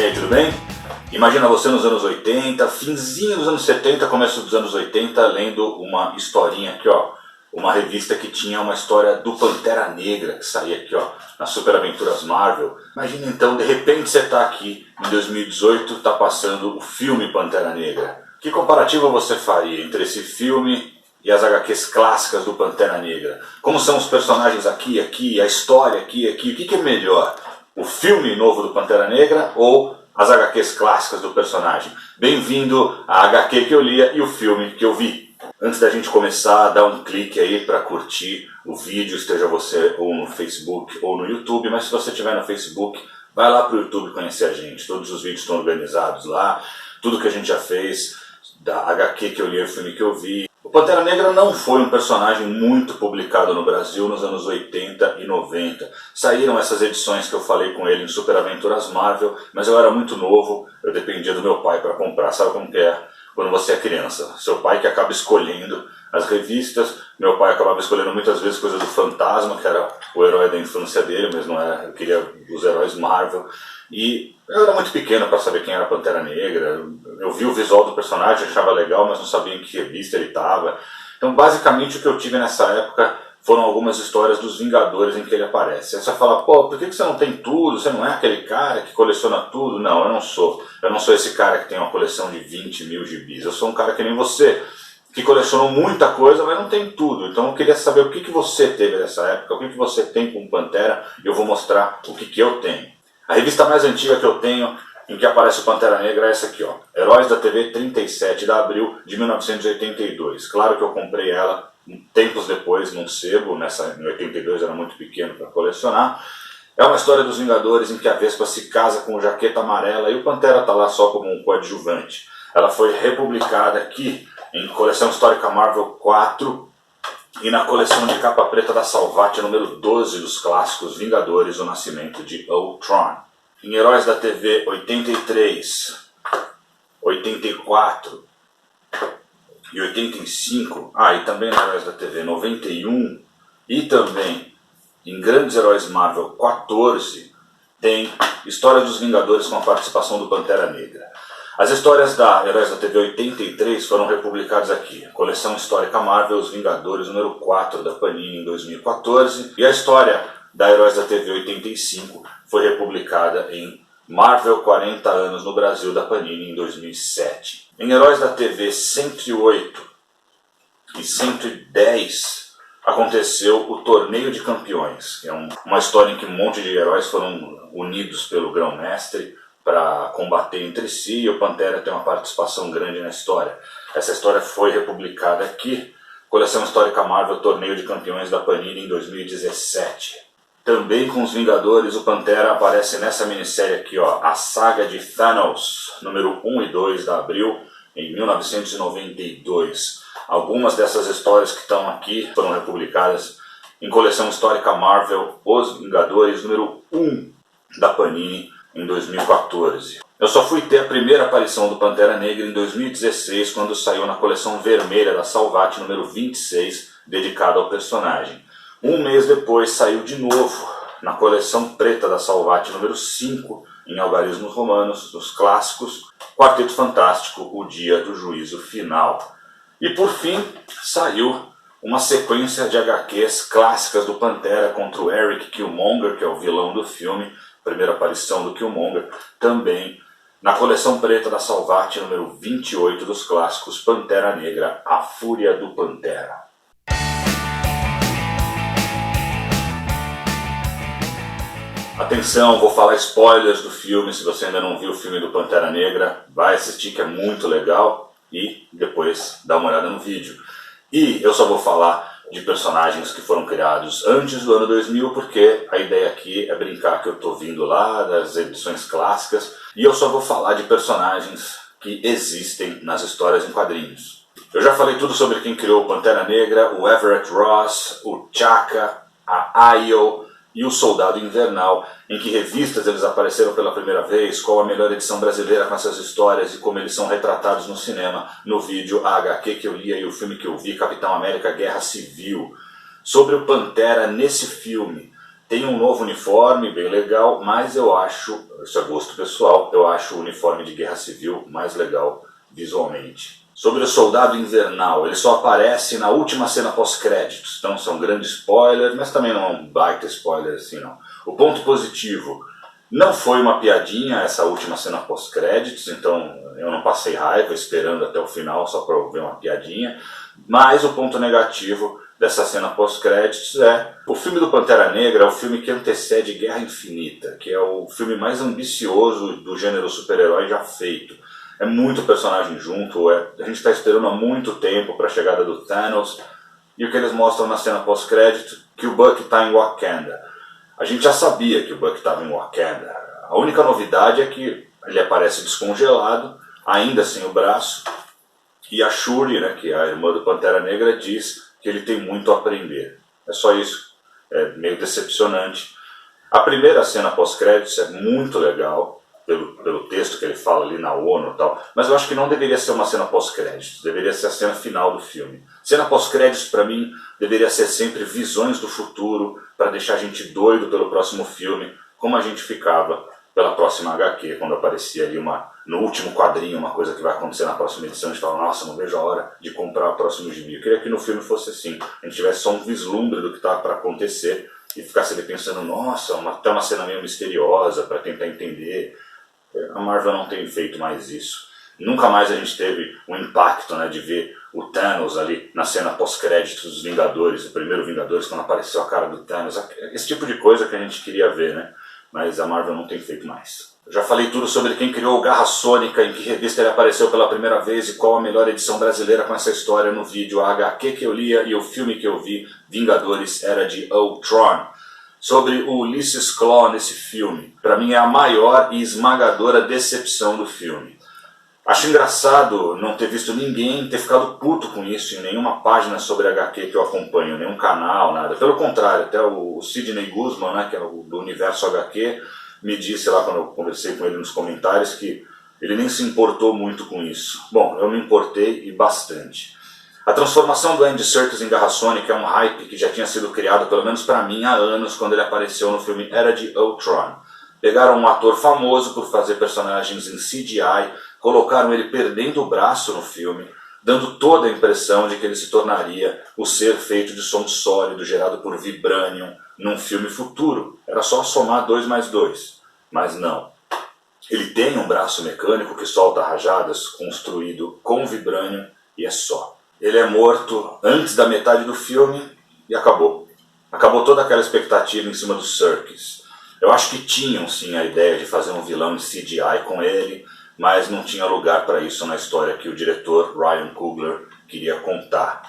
E aí, tudo bem? Imagina você nos anos 80, finzinho dos anos 70, começo dos anos 80, lendo uma historinha aqui, ó. Uma revista que tinha uma história do Pantera Negra, que saía aqui, ó, nas Super Aventuras Marvel. Imagina então, de repente você está aqui, em 2018, está passando o filme Pantera Negra. Que comparativo você faria entre esse filme e as HQs clássicas do Pantera Negra? Como são os personagens aqui, a história aqui? O que é melhor? O filme novo do Pantera Negra ou as HQs clássicas do personagem? Bem-vindo à HQ que eu lia e o filme que eu vi. Antes da gente começar, dá um clique aí para curtir o vídeo, esteja você ou no Facebook ou no YouTube, mas se você estiver no Facebook, vai lá para o YouTube conhecer a gente. Todos os vídeos estão organizados lá, tudo que a gente já fez, da HQ que eu li e o filme que eu vi. O Pantera Negra não foi um personagem muito publicado no Brasil nos anos 80 e 90. Saíram essas edições que eu falei com ele em Super Aventuras Marvel, mas eu era muito novo, eu dependia do meu pai para comprar. Sabe como que é quando você é criança? Seu pai que acaba escolhendo as revistas. Meu pai acabava escolhendo muitas vezes coisas do Fantasma, que era o herói da infância dele, mas não era, eu queria os heróis Marvel. E eu era muito pequeno para saber quem era Pantera Negra. Eu vi o visual do personagem, achava legal, mas não sabia em que revista ele estava. Então, basicamente, o que eu tive nessa época foram algumas histórias dos Vingadores em que ele aparece. Aí você fala, pô, por que você não tem tudo? Você não é aquele cara que coleciona tudo? Não, eu não sou. Eu não sou esse cara que tem uma coleção de 20 mil gibis. Eu sou um cara que nem você, que colecionou muita coisa, mas não tem tudo. Então eu queria saber o que você teve nessa época, o que você tem com Pantera, e eu vou mostrar o que eu tenho. A revista mais antiga que eu tenho, em que aparece o Pantera Negra, é essa aqui, ó. Heróis da TV, 37 de abril de 1982. Claro que eu comprei ela tempos depois num sebo, em 82 era muito pequeno para colecionar. É uma história dos Vingadores em que a Vespa se casa com o Jaqueta Amarela e o Pantera está lá só como um coadjuvante. Ela foi republicada aqui em Coleção Histórica Marvel 4 e na coleção de capa preta da Salvat, número 12 dos clássicos Vingadores, o Nascimento de Ultron. Em Heróis da TV 83, 84 e 85, e também em Heróis da TV 91 e também em Grandes Heróis Marvel 14, tem História dos Vingadores com a participação do Pantera Negra. As histórias da Heróis da TV 83 foram republicadas aqui. Coleção Histórica Marvel, Os Vingadores, número 4 da Panini em 2014. E a história da Heróis da TV 85 foi republicada em Marvel 40 anos no Brasil da Panini em 2007. Em Heróis da TV 108 e 110 aconteceu o Torneio de Campeões. É uma história em que um monte de heróis foram unidos pelo Grão-Mestre para combater entre si, e o Pantera tem uma participação grande na história. Essa história foi republicada aqui, Coleção Histórica Marvel, Torneio de Campeões da Panini em 2017. Também com os Vingadores, o Pantera aparece nessa minissérie aqui, ó, A Saga de Thanos, número 1 e 2 da Abril, em 1992. Algumas dessas histórias que estão aqui foram republicadas em Coleção Histórica Marvel, Os Vingadores, número 1 da Panini, em 2014. Eu só fui ter a primeira aparição do Pantera Negra em 2016, quando saiu na coleção vermelha da Salvat, número 26, dedicada ao personagem. Um mês depois saiu de novo na coleção preta da Salvat, número 5, em Algarismos Romanos, dos clássicos, Quarteto Fantástico, O Dia do Juízo Final. E por fim, saiu uma sequência de HQs clássicas do Pantera contra o Eric Killmonger, que é o vilão do filme, primeira aparição do Killmonger, também na coleção preta da Salvat, número 28 dos clássicos Pantera Negra, A Fúria do Pantera. Atenção, vou falar spoilers do filme. Se você ainda não viu o filme do Pantera Negra, vai assistir, que é muito legal, e depois dá uma olhada no vídeo. E eu só vou falar de personagens que foram criados antes do ano 2000, porque a ideia aqui é brincar que eu estou vindo lá das edições clássicas, e eu só vou falar de personagens que existem nas histórias em quadrinhos. Eu já falei tudo sobre quem criou o Pantera Negra, o Everett Ross, o Chaka, a Ayo e o Soldado Invernal, em que revistas eles apareceram pela primeira vez, qual a melhor edição brasileira com essas histórias e como eles são retratados no cinema, no vídeo, a HQ que eu lia e o filme que eu vi, Capitão América Guerra Civil. Sobre o Pantera nesse filme, Tem um novo uniforme, bem legal, mas eu acho, isso é gosto pessoal, eu acho o uniforme de Guerra Civil mais legal visualmente. Sobre o Soldado Invernal, ele só aparece na última cena pós-créditos, então são grandes spoilers, mas também não é um baita spoiler assim não. O ponto positivo, não foi uma piadinha essa última cena pós-créditos, então eu não passei raiva esperando até o final só para ver uma piadinha, mas o ponto negativo dessa cena pós-créditos é o filme do Pantera Negra é o filme que antecede Guerra Infinita, que é o filme mais ambicioso do gênero super-herói já feito. É muito personagem junto, a gente está esperando há muito tempo para a chegada do Thanos, e o que eles mostram na cena pós-crédito, que o Buck está em Wakanda. A gente já sabia que o Buck estava em Wakanda, a única novidade é que ele aparece descongelado, ainda sem o braço, e a Shuri, né, que é a irmã do Pantera Negra, diz que ele tem muito a aprender. É só isso, é meio decepcionante. A primeira cena pós-créditos é muito legal, pelo texto que ele fala ali na ONU e tal, mas eu acho que não deveria ser uma cena pós-créditos, deveria ser a cena final do filme. Cena pós-créditos, para mim, deveria ser sempre visões do futuro, para deixar a gente doido pelo próximo filme, como a gente ficava pela próxima HQ, quando aparecia ali no último quadrinho uma coisa que vai acontecer na próxima edição, a gente fala, nossa, não vejo a hora de comprar o próximo gibi. Eu queria que no filme fosse assim, a gente tivesse só um vislumbre do que estava para acontecer, e ficasse ali pensando, nossa, até uma cena meio misteriosa para tentar entender. A Marvel não tem feito mais isso. Nunca mais a gente teve o impacto, né, de ver o Thanos ali na cena pós-créditos dos Vingadores, o primeiro Vingadores, quando apareceu a cara do Thanos. Esse tipo de coisa que a gente queria ver, né? Mas a Marvel não tem feito mais. Eu já falei tudo sobre quem criou o Garra Sônica, em que revista ele apareceu pela primeira vez e qual a melhor edição brasileira com essa história no vídeo. A HQ que eu lia e o filme que eu vi, Vingadores, Era de Ultron. Sobre o Ulysses Klaue nesse filme. Para mim é a maior e esmagadora decepção do filme. Acho engraçado não ter visto ninguém ter ficado puto com isso em nenhuma página sobre HQ que eu acompanho, nenhum canal, nada. Pelo contrário, até o Sidney Guzman, né, que é do Universo HQ, me disse lá quando eu conversei com ele nos comentários que ele nem se importou muito com isso. Bom, eu me importei e bastante. A transformação do Andy Serkis em Garra Sônica é um hype que já tinha sido criado, pelo menos para mim, há anos, quando ele apareceu no filme Era de Ultron. Pegaram um ator famoso por fazer personagens em CGI, colocaram ele perdendo o braço no filme, dando toda a impressão de que ele se tornaria o ser feito de som sólido gerado por Vibranium num filme futuro. Era só somar 2 mais 2. Mas não. Ele tem um braço mecânico que solta rajadas, construído com Vibranium, e é só. Ele é morto antes da metade do filme e acabou. Acabou toda aquela expectativa em cima do Serkis. Eu acho que tinham sim a ideia de fazer um vilão em CGI com ele, mas não tinha lugar para isso na história que o diretor Ryan Coogler queria contar.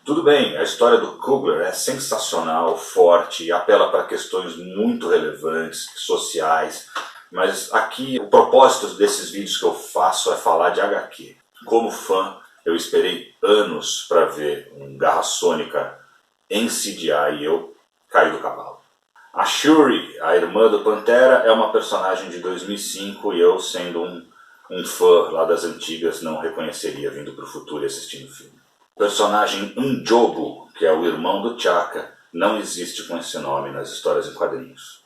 Tudo bem, a história do Coogler é sensacional, forte, e apela para questões muito relevantes, sociais, mas aqui o propósito desses vídeos que eu faço é falar de HQ. Como fã, eu esperei anos para ver um Garra Sônica em CGI e eu caí do cavalo. A Shuri, a irmã do Pantera, é uma personagem de 2005 e eu, sendo um fã lá das antigas, não reconheceria vindo para o futuro e assistindo o filme. O personagem N'Jobu, que é o irmão do T'Chaka, não existe com esse nome nas histórias em quadrinhos.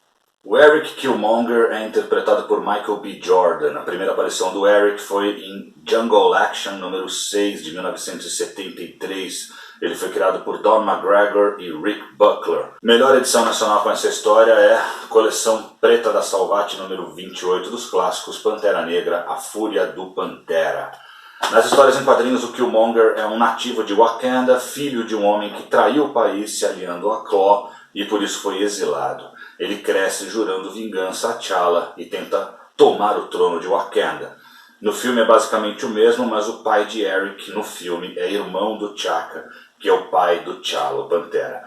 O Eric Killmonger é interpretado por Michael B. Jordan. A primeira aparição do Eric foi em Jungle Action número 6 de 1973. Ele foi criado por Don McGregor e Rick Buckler. Melhor edição nacional com essa história é a coleção Preta da Salvat número 28 dos clássicos Pantera Negra, A Fúria do Pantera. Nas histórias em quadrinhos, o Killmonger é um nativo de Wakanda, filho de um homem que traiu o país se aliando a Klaue e por isso foi exilado. Ele cresce jurando vingança a T'Challa e tenta tomar o trono de Wakanda. No filme é basicamente o mesmo, mas o pai de Eric no filme é irmão do T'Chaka, que é o pai do T'Challa, o Pantera.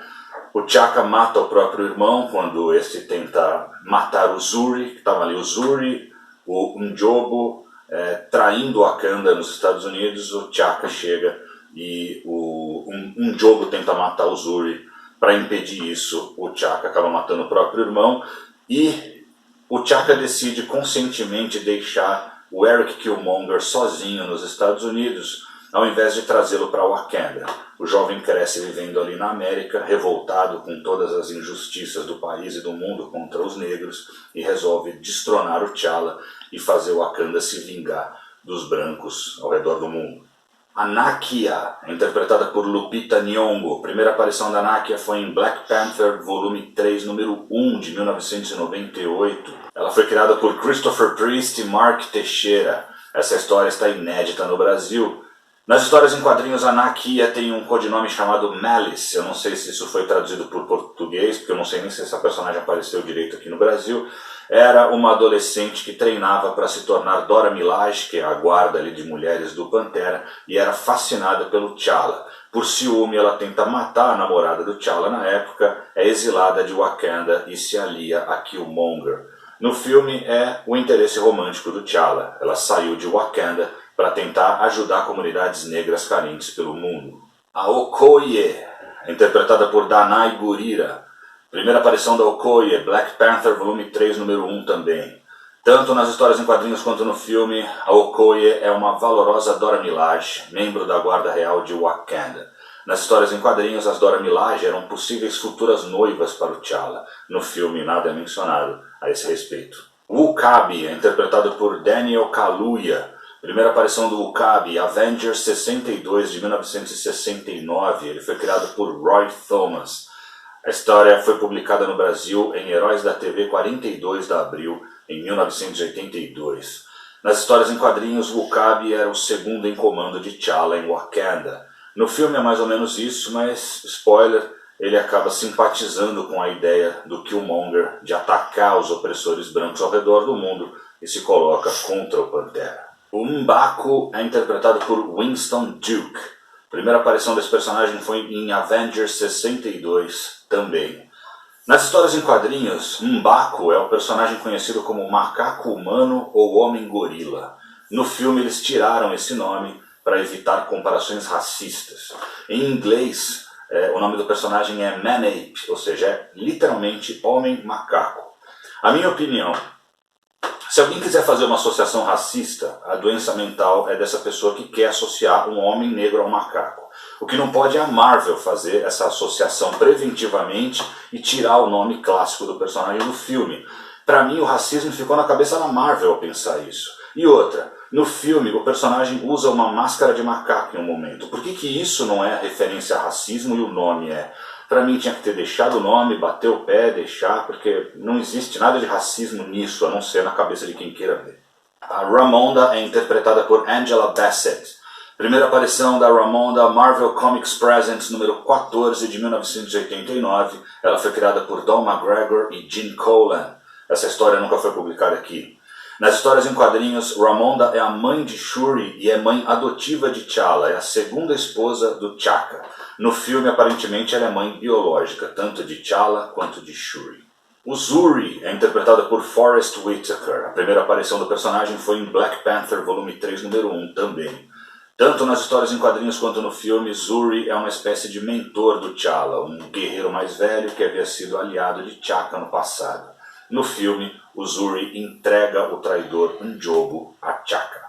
O T'Chaka mata o próprio irmão quando esse tenta matar o Zuri, que estava ali o Zuri, o N'Jobu, traindo Wakanda nos Estados Unidos. O T'Chaka chega e o N'Jobu tenta matar o Zuri. Para impedir isso, o T'Chaka acaba matando o próprio irmão e o T'Chaka decide conscientemente deixar o Eric Killmonger sozinho nos Estados Unidos ao invés de trazê-lo para Wakanda. O jovem cresce vivendo ali na América, revoltado com todas as injustiças do país e do mundo contra os negros, e resolve destronar o T'Challa e fazer Wakanda se vingar dos brancos ao redor do mundo. A Nakia, interpretada por Lupita Nyong'o. A primeira aparição da Nakia foi em Black Panther, volume 3, número 1, de 1998. Ela foi criada por Christopher Priest e Mark Teixeira. Essa história está inédita no Brasil. Nas histórias em quadrinhos, a Nakia tem um codinome chamado Malice. Eu não sei se isso foi traduzido por português, porque eu não sei nem se essa personagem apareceu direito aqui no Brasil. Era uma adolescente que treinava para se tornar Dora Milaje, que é a guarda ali de mulheres do Pantera, e era fascinada pelo T'Challa. Por ciúme, ela tenta matar a namorada do T'Challa na época, é exilada de Wakanda e se alia a Killmonger. No filme é o interesse romântico do T'Challa. Ela saiu de Wakanda para tentar ajudar comunidades negras carentes pelo mundo. A Okoye, interpretada por Danai Gurira. Primeira aparição da Okoye, Black Panther, volume 3, número 1 também. Tanto nas histórias em quadrinhos quanto no filme, a Okoye é uma valorosa Dora Milaje, membro da Guarda Real de Wakanda. Nas histórias em quadrinhos, as Dora Milaje eram possíveis futuras noivas para o T'Challa. No filme, nada é mencionado a esse respeito. O W'Kabi é interpretado por Daniel Kaluuya. Primeira aparição do W'Kabi, Avengers 62, de 1969. Ele foi criado por Roy Thomas. A história foi publicada no Brasil em Heróis da TV 42 de abril, em 1982. Nas histórias em quadrinhos, o W'Kabi era o segundo em comando de T'Challa em Wakanda. No filme é mais ou menos isso, mas, spoiler, ele acaba simpatizando com a ideia do Killmonger de atacar os opressores brancos ao redor do mundo e se coloca contra o Pantera. O M'Baku é interpretado por Winston Duke. A primeira aparição desse personagem foi em Avengers 62 também. Nas histórias em quadrinhos, M'Baku é o personagem conhecido como Macaco Humano ou Homem Gorila. No filme eles tiraram esse nome para evitar comparações racistas. Em inglês, o nome do personagem é Man-Ape, ou seja, é literalmente Homem Macaco. A minha opinião, se alguém quiser fazer uma associação racista, a doença mental é dessa pessoa que quer associar um homem negro a um macaco. O que não pode é a Marvel fazer essa associação preventivamente e tirar o nome clássico do personagem do filme. Para mim, o racismo ficou na cabeça da Marvel ao pensar isso. E outra, no filme o personagem usa uma máscara de macaco em um momento. Por que isso não é referência a racismo e o nome é? Para mim tinha que ter deixado o nome, bater o pé, deixar, porque não existe nada de racismo nisso, a não ser na cabeça de quem queira ver. A Ramonda é interpretada por Angela Bassett. Primeira aparição da Ramonda, Marvel Comics Presents, número 14, de 1989. Ela foi criada por Don McGregor e Gene Colan. Essa história nunca foi publicada aqui. Nas histórias em quadrinhos, Ramonda é a mãe de Shuri e é mãe adotiva de T'Challa, é a segunda esposa do T'Chaka. No filme, aparentemente, ela é mãe biológica, tanto de T'Challa quanto de Shuri. O Zuri é interpretada por Forest Whitaker. A primeira aparição do personagem foi em Black Panther, volume 3, número 1 também. Tanto nas histórias em quadrinhos quanto no filme, Zuri é uma espécie de mentor do T'Challa, um guerreiro mais velho que havia sido aliado de T'Chaka no passado. No filme, o Zuri entrega o traidor N'Jobu a T'Chaka.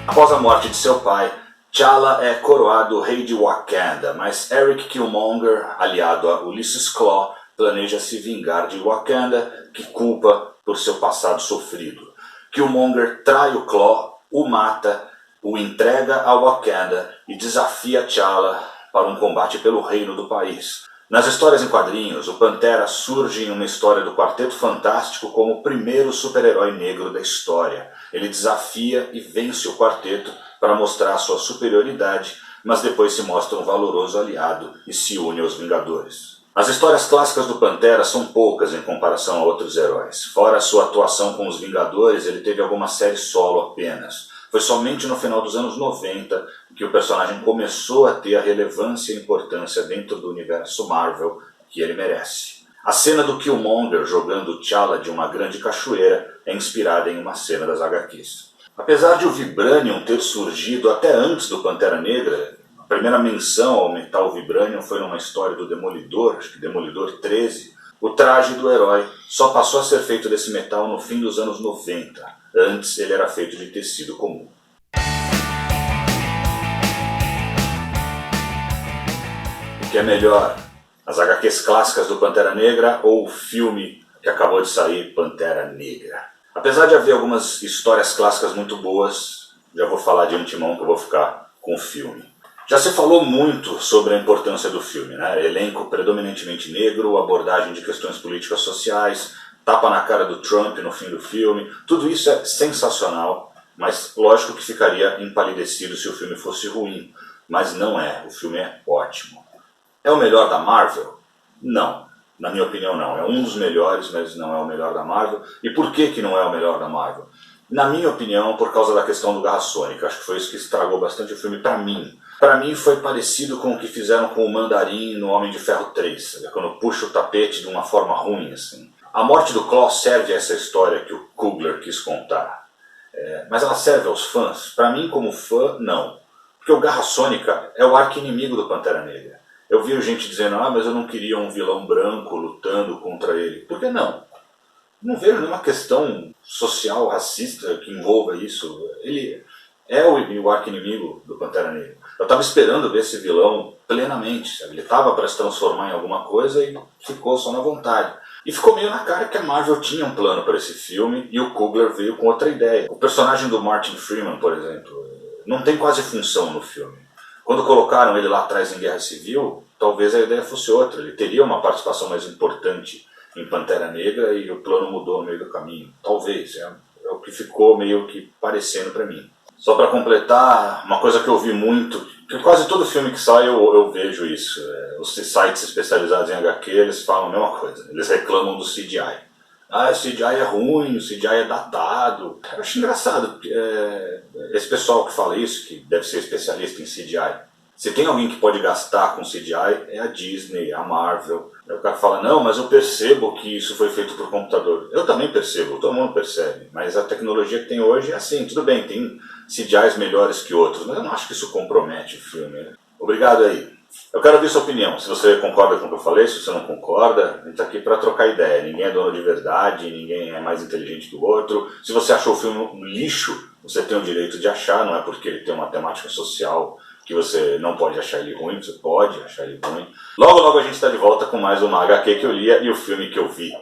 Após a morte de seu pai, T'Challa é coroado rei de Wakanda, mas Eric Killmonger, aliado a Ulysses Klaue, planeja se vingar de Wakanda, que culpa por seu passado sofrido. Killmonger trai o Klaue, o mata, o entrega a Wakanda e desafia T'Challa para um combate pelo reino do país. Nas histórias em quadrinhos, o Pantera surge em uma história do Quarteto Fantástico como o primeiro super-herói negro da história. Ele desafia e vence o quarteto para mostrar sua superioridade, mas depois se mostra um valoroso aliado e se une aos Vingadores. As histórias clássicas do Pantera são poucas em comparação a outros heróis. Fora a sua atuação com os Vingadores, ele teve alguma série solo apenas. Foi somente no final dos anos 90 que o personagem começou a ter a relevância e importância dentro do universo Marvel que ele merece. A cena do Killmonger jogando T'Challa de uma grande cachoeira é inspirada em uma cena das HQs. Apesar de o Vibranium ter surgido até antes do Pantera Negra, a primeira menção ao metal Vibranium foi numa história do Demolidor, acho que Demolidor 13, o traje do herói só passou a ser feito desse metal no fim dos anos 90. Antes ele era feito de tecido comum. O que é melhor? As HQs clássicas do Pantera Negra ou o filme que acabou de sair, Pantera Negra? Apesar de haver algumas histórias clássicas muito boas, já vou falar de antemão que eu vou ficar com o filme. Já se falou muito sobre a importância do filme, né? Elenco predominantemente negro, abordagem de questões políticas sociais, tapa na cara do Trump no fim do filme. Tudo isso é sensacional, mas lógico que ficaria empalidecido se o filme fosse ruim. Mas não é, o filme é ótimo. É o melhor da Marvel? Não, na minha opinião não. É um dos melhores, mas não é o melhor da Marvel. E por que não é o melhor da Marvel? Na minha opinião, por causa da questão do Garra Sônica. Acho que foi isso que estragou bastante o filme pra mim. Pra mim foi parecido com o que fizeram com o Mandarim no Homem de Ferro 3, sabe? Quando puxa o tapete de uma forma ruim, assim. A morte do Klaus serve a essa história que o Coogler quis contar. Mas ela serve aos fãs? Pra mim, como fã, não. Porque o Garra Sônica é o arqui-inimigo do Pantera Negra. Eu vi gente dizendo, mas eu não queria um vilão branco lutando contra ele. Por que não? Não vejo nenhuma questão social, racista que envolva isso. Ele é o arqui-inimigo do Pantera Negra. Eu estava esperando ver esse vilão plenamente, sabe? Ele estava para se transformar em alguma coisa e ficou só na vontade. E ficou meio na cara que a Marvel tinha um plano para esse filme e o Coogler veio com outra ideia. O personagem do Martin Freeman, por exemplo, não tem quase função no filme. Quando colocaram ele lá atrás em Guerra Civil, talvez a ideia fosse outra. Ele teria uma participação mais importante em Pantera Negra e o plano mudou no meio do caminho. Talvez, é o que ficou meio que parecendo para mim. Só para completar, uma coisa que eu vi muito, que quase todo filme que sai eu vejo isso. Os sites especializados em HQ, eles falam a mesma coisa. Eles reclamam do CGI. O CGI é ruim, o CGI é datado. Eu acho engraçado, porque esse pessoal que fala isso, que deve ser especialista em CGI, se tem alguém que pode gastar com CGI, é a Disney, a Marvel. Aí o cara fala, não, mas eu percebo que isso foi feito por computador. Eu também percebo, todo mundo percebe. Mas a tecnologia que tem hoje é assim, tudo bem, tem CGIs melhores que outros, mas eu não acho que isso compromete o filme. Obrigado aí. Eu quero ouvir sua opinião, se você concorda com o que eu falei, se você não concorda, a gente está aqui para trocar ideia. Ninguém é dono de verdade, ninguém é mais inteligente que o outro. Se você achou o filme um lixo, você tem o direito de achar, não é porque ele tem uma temática social que você não pode achar ele ruim, você pode achar ele ruim. Logo, logo a gente está de volta com mais uma HQ que eu lia e o filme que eu vi.